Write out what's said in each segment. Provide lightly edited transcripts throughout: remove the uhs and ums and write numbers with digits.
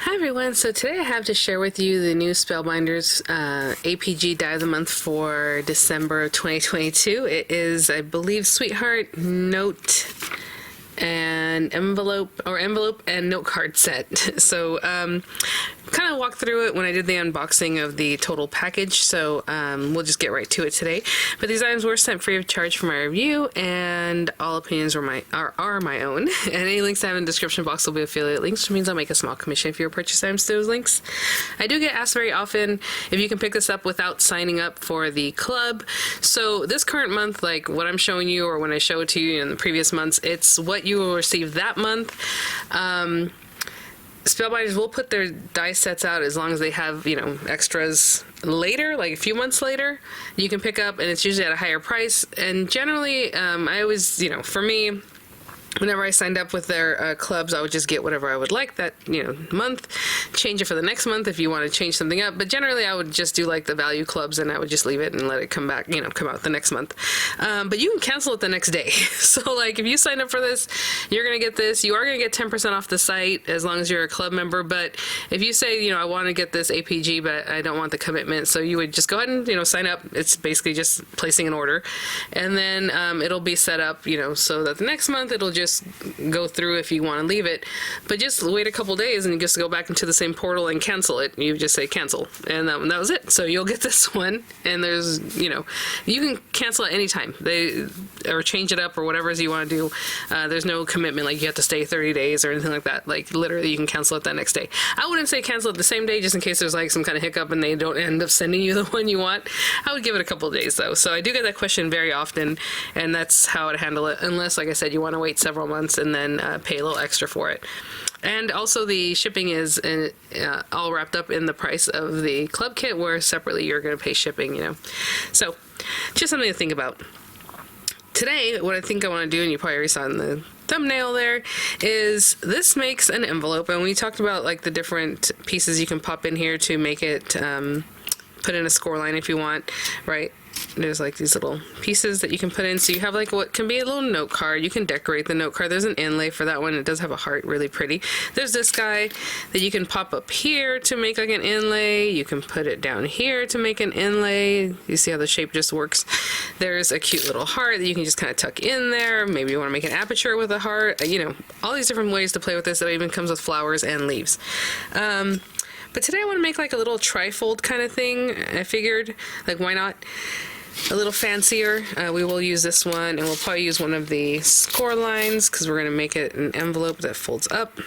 Hi everyone, so today I have to share with you the new Spellbinders APG Die of the Month for December of 2022. It is, I believe, Sweetheart, Note, and envelope and note card set. So kind of walked through it when I did the unboxing of the total package, so we'll just get right to it today. But these items were sent free of charge for my review, and all opinions are my own. And any links I have in the description box will be affiliate links, which means I'll make a small commission if you purchase items through those links. I do get asked very often if you can pick this up without signing up for the club. So this current month, like what I'm showing you or when I show it to you in the previous months, it's what you will receive that month. Spellbinders will put their die sets out as long as they have, you know, extras later, like a few months later, you can pick up, and it's usually at a higher price. And generally, I always, you know, for me, whenever I signed up with their clubs, I would just get whatever I would like that, you know, month, change it for the next month if you want to change something up. But generally, I would just do like the value clubs, and I would just leave it and let it come back, you know, come out the next month. But you can cancel it the next day. So like if you sign up for this, you're going to get this. You are going to get 10% off the site as long as you're a club member. But if you say, you know, I want to get this APG, but I don't want the commitment, so you would just go ahead and, you know, sign up. It's basically just placing an order. And then it'll be set up, you know, so that the next month it'll just go through if you want to leave it, but just wait a couple days and you just go back into the same portal and cancel it. You just say cancel, and that was it. So you'll get this one, and there's, you know, you can cancel at any time, or change it up or whatever it is you want to do. There's no commitment like you have to stay 30 days or anything like that. Like literally you can cancel it that next day. I wouldn't say cancel it the same day just in case there's like some kind of hiccup and they don't end up sending you the one you want. I would give it a couple of days though. So I do get that question very often, and that's how I'd handle it, unless, like I said, you want to wait several months and then pay a little extra for it. And also the shipping is all wrapped up in the price of the club kit, where separately you're going to pay shipping, you know. So just something to think about. Today, what I think I want to do, and you probably already saw in the thumbnail there, is this makes an envelope. And we talked about like the different pieces you can pop in here to make it put in a score line if you want, right? There's like these little pieces that you can put in, so you have like what can be a little note card. You can decorate the note card. There's an inlay for that one. It does have a heart, really pretty. There's this guy that you can pop up here to make like an inlay. You can put it down here to make an inlay. You see how the shape just works. There's a cute little heart that you can just kind of tuck in there. Maybe you want to make an aperture with a heart. You know, all these different ways to play with this. That even comes with flowers and leaves. But today I want to make like a little trifold kind of thing. I figured, like, why not? A little fancier. We will use this one, and we'll probably use one of the score lines because we're going to make it an envelope that folds up.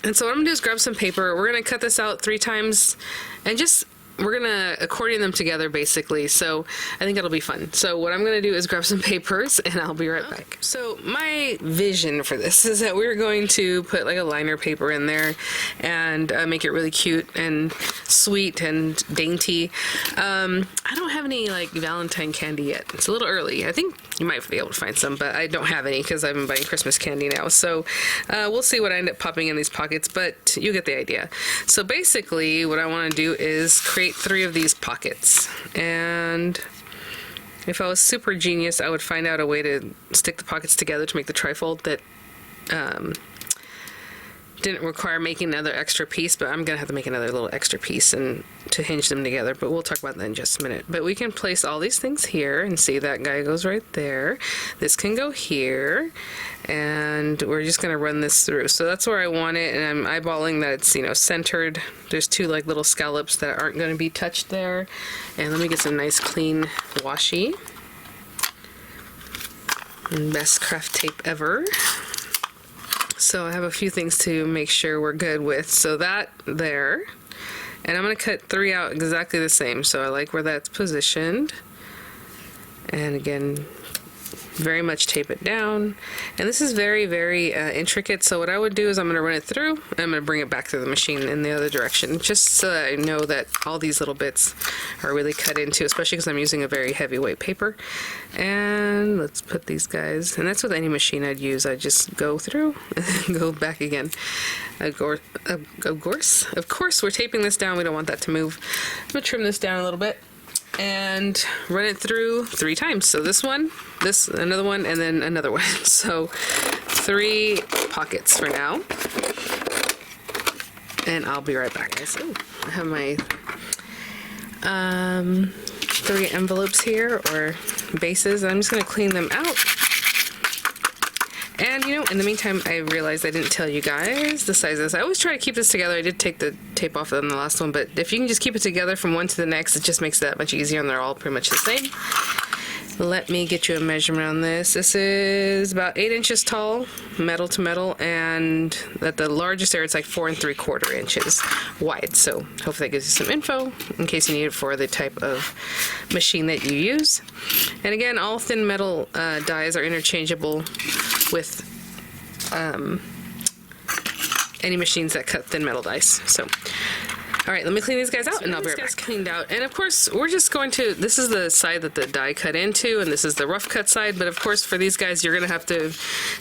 And so what I'm going to do is grab some paper. We're going to cut this out 3 times and just we're gonna accordion them together basically, so I think it'll be fun. So what I'm gonna do is grab some papers and I'll be right back. So my vision for this is that we're going to put like a liner paper in there and make it really cute and sweet and dainty. I don't have any like Valentine candy yet. It's a little early. I think you might be able to find some, but I don't have any because I've been buying Christmas candy now. So we'll see what I end up popping in these pockets, but you get the idea. So basically what I want to do is create 3 of these pockets, and if I was super genius I would find out a way to stick the pockets together to make the trifold that didn't require making another extra piece, but I'm gonna have to make another little extra piece and to hinge them together, but we'll talk about that in just a minute. But we can place all these things here, and see that guy goes right there. This can go here, and we're just gonna run this through. So that's where I want it, and I'm eyeballing that it's, you know, centered. There's 2 like little scallops that aren't gonna be touched there. And let me get some nice clean washi. And best craft tape ever. So I have a few things to make sure we're good with. So that there, and I'm going to cut 3 out exactly the same. So I like where that's positioned. And again, very much tape it down. And this is very, very intricate. So what I would do is I'm going to run it through, and I'm going to bring it back to the machine in the other direction, just so that I know that all these little bits are really cut into, especially because I'm using a very heavyweight paper. And let's put these guys, and that's with any machine I'd use. I just go through and then go back again. Of course, we're taping this down. We don't want that to move. I'm going to trim this down a little bit and run it through 3 times. So this one, this, another one, and then another one. So 3 pockets for now. and I'll be right back, guys. Ooh, I have my 3 envelopes here, or bases. I'm just going to clean them out. And, you know, in the meantime, I realized I didn't tell you guys the size of this. I always try to keep this together. I did take the tape off on the last one, but if you can just keep it together from one to the next, it just makes it that much easier, and they're all pretty much the same. Let me get you a measurement on this. This is about 8 inches tall, metal to metal, and at the largest area, it's like 4 3/4 inches wide. So hopefully that gives you some info in case you need it for the type of machine that you use. And again, all thin metal dies are interchangeable with any machines that cut thin metal dies. So. All right, let me clean these guys out, and I'll be right back. Cleaned out, and of course, we're just going to. This is the side that the die cut into, and this is the rough cut side. But of course, for these guys, you're going to have to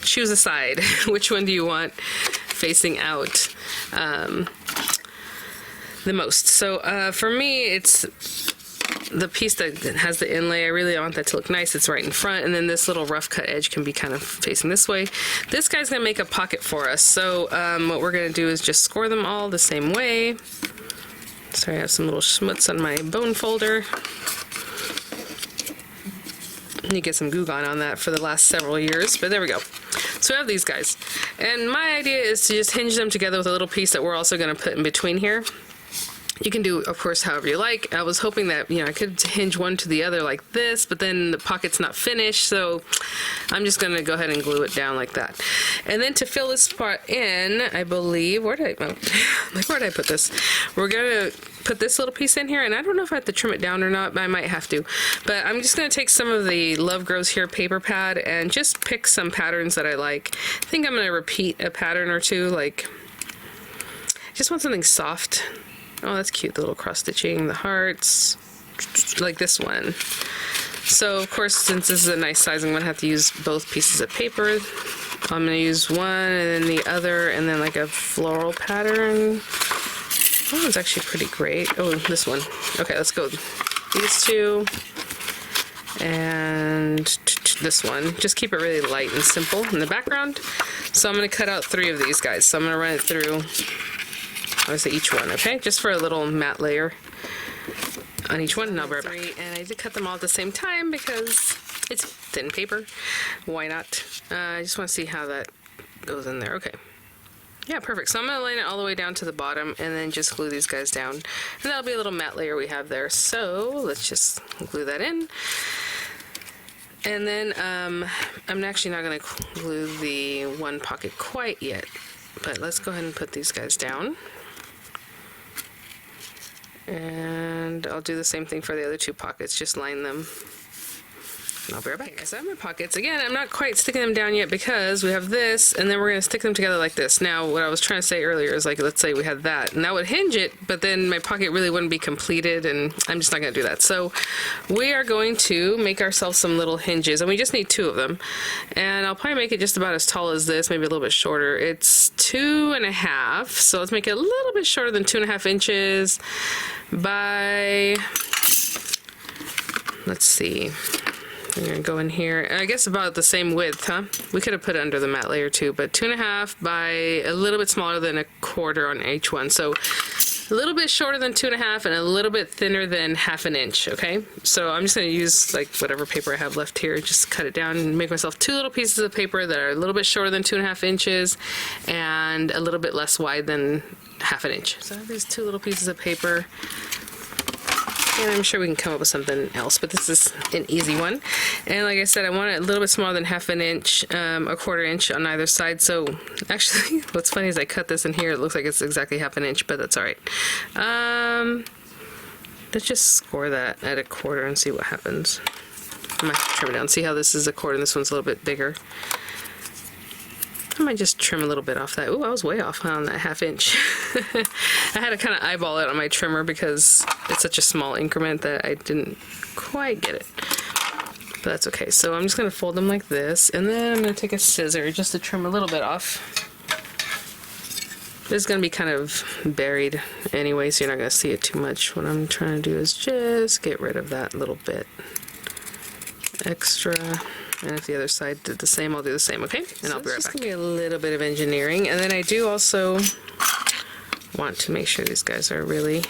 choose a side. Which one do you want facing out the most? So for me, it's the piece that has the inlay. I really want that to look nice. It's right in front, and then this little rough cut edge can be kind of facing this way. This guy's going to make a pocket for us. So what we're going to do is just score them all the same way. Sorry, I have some little schmutz on my bone folder. You get some goo gone on that for the last several years, but there we go. So we have these guys. And my idea is to just hinge them together with a little piece that we're also going to put in between here. You can do, of course, however you like. I was hoping that, you know, I could hinge one to the other like this, but then the pocket's not finished, so I'm just going to go ahead and glue it down like that. And then to fill this part in, I believe, where did I put this? We're going to put this little piece in here, and I don't know if I have to trim it down or not, but I might have to. But I'm just going to take some of the Love Grows Here paper pad and just pick some patterns that I like. I think I'm going to repeat a pattern or two, like, I just want something soft. Oh, that's cute, the little cross stitching, the hearts, like this one. So, of course, since this is a nice size, I'm going to have to use both pieces of paper. I'm going to use one and then the other, and then like a floral pattern. That one's actually pretty great. Oh, this one. Okay, let's go. These two. And this one. Just keep it really light and simple in the background. So I'm going to cut out 3 of these guys. So I'm going to run it through, obviously, each one, okay? Just for a little matte layer on each one, and I'll be right back. And I did cut them all at the same time because it's thin paper. Why not? I just want to see how that goes in there. Okay. Yeah, perfect. So I'm going to line it all the way down to the bottom and then just glue these guys down. And that'll be a little matte layer we have there. So let's just glue that in. And then I'm actually not going to glue the one pocket quite yet. But let's go ahead and put these guys down. And I'll do the same thing for the other 2 pockets, just line them. And I'll be right back. Okay, so I have my pockets. Again, I'm not quite sticking them down yet because we have this, and then we're going to stick them together like this. Now, what I was trying to say earlier is, like, let's say we had that, and that would hinge it, but then my pocket really wouldn't be completed, and I'm just not going to do that. So we are going to make ourselves some little hinges, and we just need 2 of them. And I'll probably make it just about as tall as this, maybe a little bit shorter. It's 2.5, so let's make it a little bit shorter than 2.5 inches by, let's see. I'm going to go in here. I guess about the same width, huh? We could have put it under the matte layer too, but 2.5 by a little bit smaller than 1/4 on each one. So a little bit shorter than 2.5 and a little bit thinner than 1/2 inch, okay? So I'm just going to use like whatever paper I have left here, just cut it down and make myself 2 little pieces of paper that are a little bit shorter than 2.5 inches and a little bit less wide than 1/2 inch. So I have these 2 little pieces of paper. And I'm sure we can come up with something else, but this is an easy one. And like I said, I want it a little bit smaller than 1/2 inch, 1/4 inch on either side. So actually, what's funny is I cut this in here. It looks like it's exactly 1/2 inch, but that's all right. Let's just score that at 1/4 and see what happens. I might have to trim it down. See how this is 1/4 and this one's a little bit bigger. I might just trim a little bit off that. Ooh, I was way off on that 1/2 inch. I had to kind of eyeball it on my trimmer because it's such a small increment that I didn't quite get it. But that's okay. So I'm just going to fold them like this, and then I'm going to take a scissor just to trim a little bit off. This is going to be kind of buried anyway, so you're not going to see it too much. What I'm trying to do is just get rid of that little bit extra. And if the other side did the same, I'll do the same, okay? And so I'll be right back. It's just going to be a little bit of engineering. And then I do also want to make sure these guys are really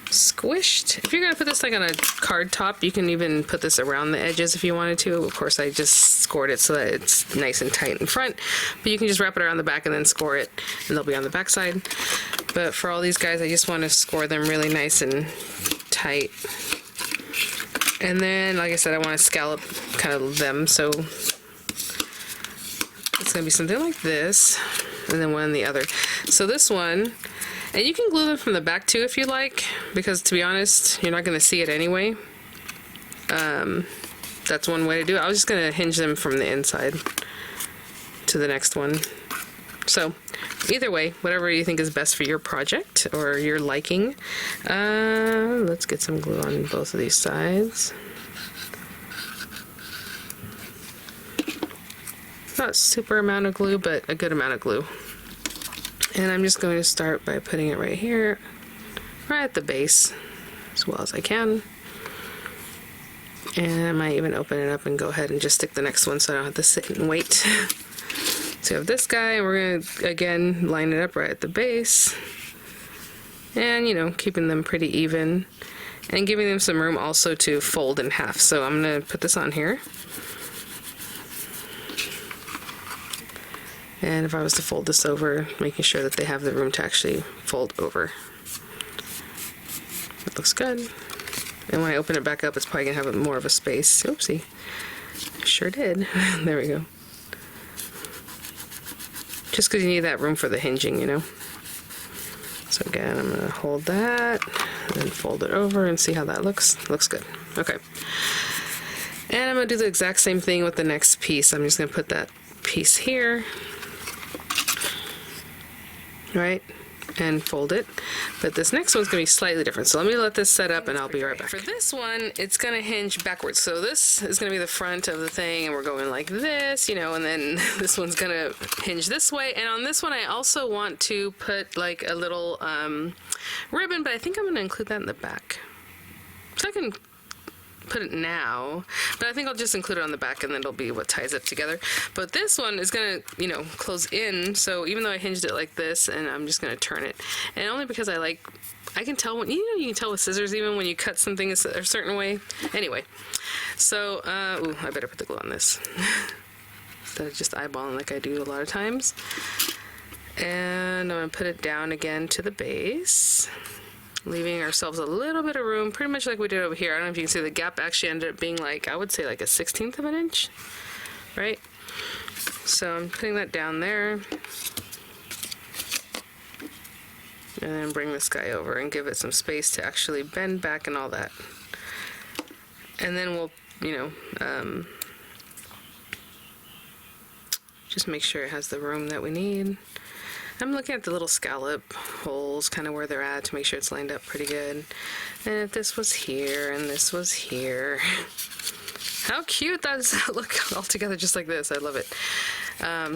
squished. If you're gonna put this like on a card top, you can even put this around the edges if you wanted to. Of course, I just scored it so that it's nice and tight in front, but you can just wrap it around the back and then score it, and they'll be on the back side. But for all these guys, I just want to score them really nice and tight. And then, like I said, I want to scallop kind of them, so it's gonna be something like this, and then one on the other. So this one, and you can glue them from the back too if you like, because to be honest, you're not going to see it anyway. That's one way to do it. I was just going to hinge them from the inside to the next one. So either way, whatever you think is best for your project or your liking. Let's get some glue on both of these sides. Not super amount of glue, but a good amount of glue. And I'm just going to start by putting it right here, right at the base, as well as I can. And I might even open it up and go ahead and just stick the next one so I don't have to sit and wait. So we have this guy, and we're going to, again, line it up right at the base. And, you know, keeping them pretty even. And giving them some room also to fold in half. So I'm going to put this on here. And if I was to fold this over, making sure that they have the room to actually fold over. That looks good. And when I open it back up, it's probably gonna have more of a space. Oopsie. Sure did. There we go. Just because you need that room for the hinging, you know. So again, I'm gonna hold that, and then fold it over and see how that looks. Looks good. Okay. And I'm gonna do the exact same thing with the next piece. I'm just gonna put that piece here. Right, and fold it, but this next one's gonna be slightly different, so let me let this set up and I'll be right back. For this one, it's gonna hinge backwards, so this is gonna be the front of the thing, and we're going like this, you know, and then this one's gonna hinge this way. And on this one, I also want to put like a little ribbon, but I think I'm gonna include that in the back, so I can put it now, but I think I'll just include it on the back, and then it'll be what ties it together. But this one is gonna, you know, close in, so even though I hinged it like this, and I'm just gonna turn it, and only because I can tell when, you know, you can tell with scissors even when you cut something a certain way. Anyway, so ooh, I better put the glue on this instead of just eyeballing like I do a lot of times. And I'm gonna put it down again to the base, leaving ourselves a little bit of room, pretty much like we did over here. I don't know if you can see the gap actually ended up being like, I would say like a 1/16 of an inch, right? So I'm putting that down there. And then bring this guy over and give it some space to actually bend back and all that. And then we'll, you know, just make sure it has the room that we need. I'm looking at the little scallop holes, kind of where they're at, to make sure it's lined up pretty good. And if this was here and this was here, how cute does that look all together just like this? I love it.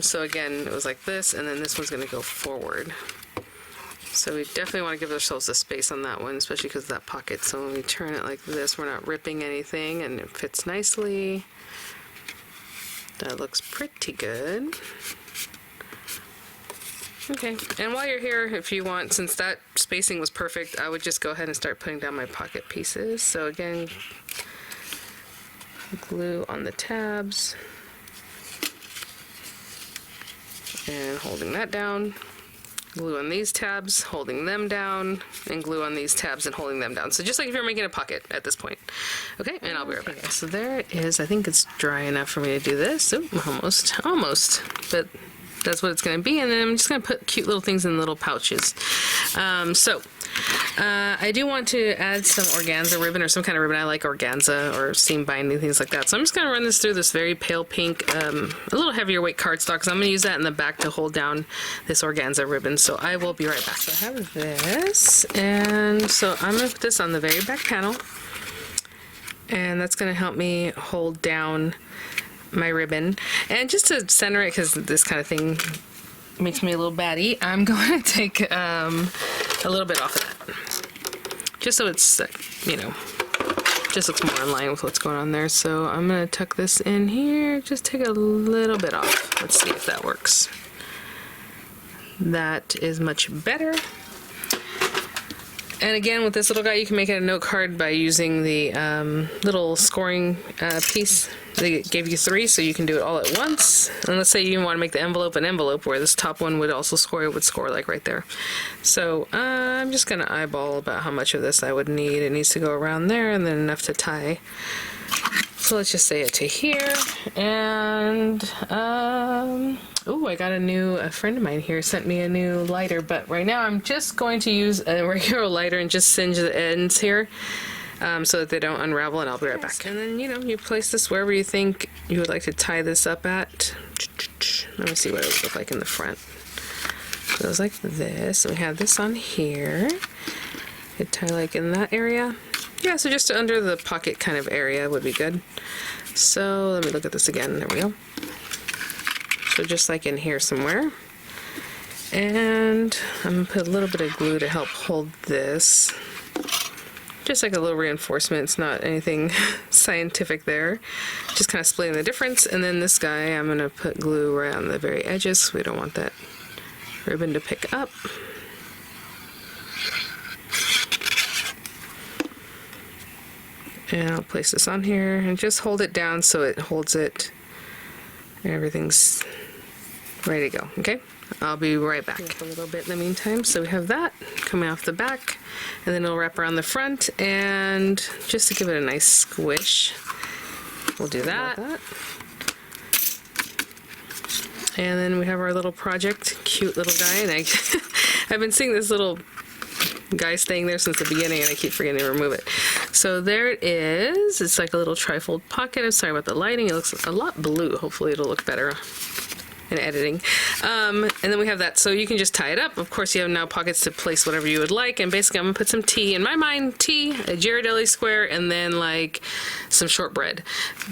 So again, it was like this, and then this one's going to go forward. So we definitely want to give ourselves a space on that one, especially because of that pocket. So when we turn it like this, we're not ripping anything, and it fits nicely. That looks pretty good. Okay, and while you're here, if you want, since that spacing was perfect, I would just go ahead and start putting down my pocket pieces. So again, glue on the tabs, and holding that down. Glue on these tabs, holding them down, and glue on these tabs and holding them down. So just like if you're making a pocket at this point. Okay, and I'll be right back. So there it is. I think it's dry enough for me to do this. Ooh, almost, but that's what it's going to be. And then I'm just going to put cute little things in little pouches. I do want to add some organza ribbon or some kind of ribbon. I like organza or seam binding, things like that. So I'm just going to run this through this very pale pink, a little heavier weight cardstock, because I'm going to use that in the back to hold down this organza ribbon. So I will be right back. So I have this, and so I'm going to put this on the very back panel, and that's going to help me hold down my ribbon. And just to center it, because this kind of thing makes me a little batty, I'm going to take a little bit off of that, just so it's, you know, just looks more in line with what's going on there. So I'm going to tuck this in here, just take a little bit off. Let's see if that works. That is much better. And again, with this little guy, you can make it a note card by using the little scoring piece. They gave you 3, so you can do it all at once. And let's say you want to make the envelope an envelope, where this top one would also score, it would score like right there. So I'm just going to eyeball about how much of this I would need. It needs to go around there, and then enough to tie. So let's just say it to here. And oh, I got a friend of mine here sent me a new lighter, but right now I'm just going to use a regular lighter and just singe the ends here so that they don't unravel, and I'll be right back. And then, you know, you place this wherever you think you would like to tie this up at. Let me see what it would look like in the front. It goes like this, and we have this on here. You tie like in that area. Yeah, so just under the pocket kind of area would be good. So let me look at this again. There we go. So just like in here somewhere. And I'm going to put a little bit of glue to help hold this. Just like a little reinforcement. It's not anything scientific there. Just kind of splitting the difference. And then this guy, I'm going to put glue right on the very edges. We don't want that ribbon to pick up. And I'll place this on here and just hold it down so it holds it and everything's ready to go. Okay, I'll be right back. A little bit in the meantime. So we have that coming off the back, and then it'll wrap around the front, and just to give it a nice squish, we'll do that. And then we have our little project, cute little guy, and I've been seeing this little guy staying there since the beginning, and I keep forgetting to remove it. So there it is. It's like a little trifold pocket. I'm sorry about the lighting. It looks a lot blue. Hopefully it'll look better in editing. And then we have that, so you can just tie it up. Of course, you have now pockets to place whatever you would like, and basically I'm gonna put some tea. In my mind, tea, a Ghirardelli square, and then like some shortbread.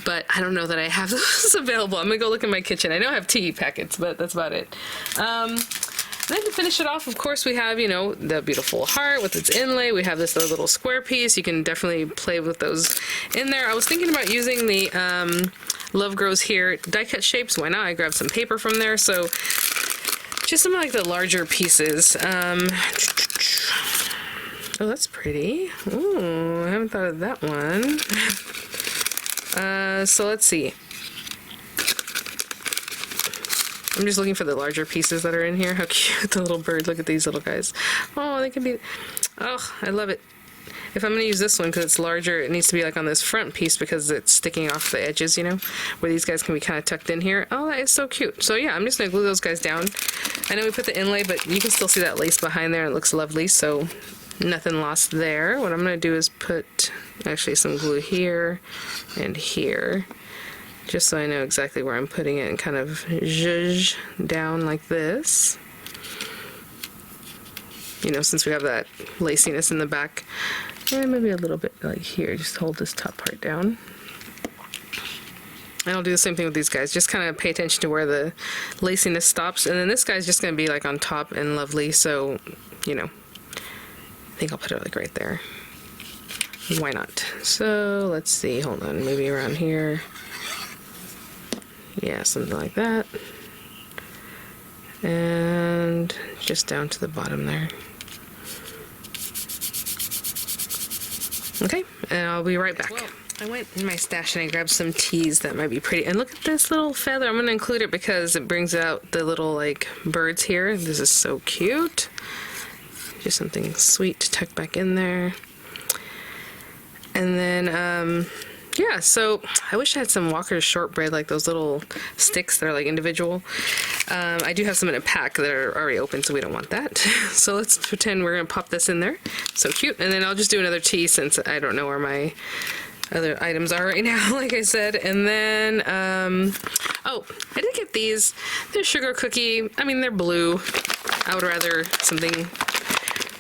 But I don't know that I have those available. I'm gonna go look in my kitchen. I know I have tea packets, but that's about it. Then to finish it off, of course, we have, you know, the beautiful heart with its inlay. We have this little square piece. You can definitely play with those in there. I was thinking about using the Love Grows Here die cut shapes. Why not? I grabbed some paper from there. So just some like the larger pieces. Oh, that's pretty. Ooh, I haven't thought of that one. So let's see. I'm just looking for the larger pieces that are in here. How cute, the little bird. Look at these little guys. Oh, they can be... Oh, I love it. If I'm going to use this one because it's larger, it needs to be like on this front piece because it's sticking off the edges, you know, where these guys can be kind of tucked in here. Oh, that is so cute. So yeah, I'm just going to glue those guys down. I know we put the inlay, but you can still see that lace behind there. It looks lovely, so nothing lost there. What I'm going to do is put actually some glue here and here, just so I know exactly where I'm putting it, and kind of zhuzh down like this. You know, since we have that laciness in the back. And maybe a little bit like here, just hold this top part down. And I'll do the same thing with these guys. Just kind of pay attention to where the laciness stops. And then this guy's just going to be like on top and lovely, so, you know, I think I'll put it like right there. Why not? So let's see, hold on, maybe around here. Yeah, something like that. And just down to the bottom there. Okay, and I'll be right back. Well, I went in my stash and I grabbed some teas that might be pretty. And look at this little feather. I'm going to include it because it brings out the little like birds here. This is so cute. Just something sweet to tuck back in there. And then, yeah, so I wish I had some Walker's shortbread, like those little sticks that are like individual. I do have some in a pack that are already open, so we don't want that. So let's pretend we're gonna pop this in there. So cute. And then I'll just do another tea since I don't know where my other items are right now, like I said. And then, oh, I did get these. They're sugar cookie. I mean, they're blue. I would rather something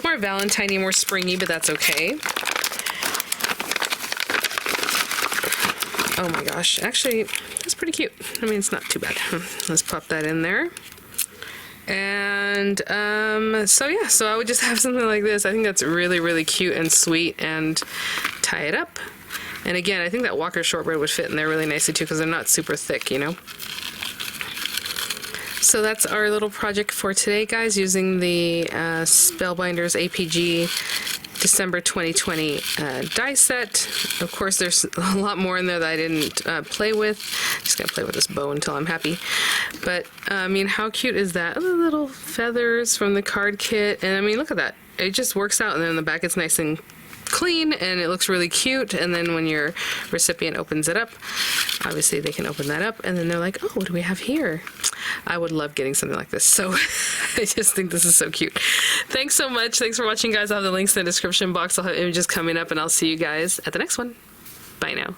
more Valentine-y, more springy, but that's okay. Oh my gosh, actually, that's pretty cute. I mean, it's not too bad. Let's pop that in there. And so yeah, so I would just have something like this. I think that's really, really cute and sweet, and tie it up. And again, I think that Walker's shortbread would fit in there really nicely too, because they're not super thick, you know. So that's our little project for today, guys, using the Spellbinders APG December 2020 die set. Of course, there's a lot more in there that I didn't play with. Just gonna play with this bow until I'm happy. But I mean, how cute is that? Oh, the little feathers from the card kit, and I mean, look at that. It just works out, and then the back it's nice and clean, and it looks really cute. And then when your recipient opens it up, obviously they can open that up, and then they're like, oh, what do we have here? I would love getting something like this. So I just think this is so cute. Thanks so much. Thanks for watching, guys. I'll have the links in the description box. I'll have images coming up, and I'll see you guys at the next one. Bye now.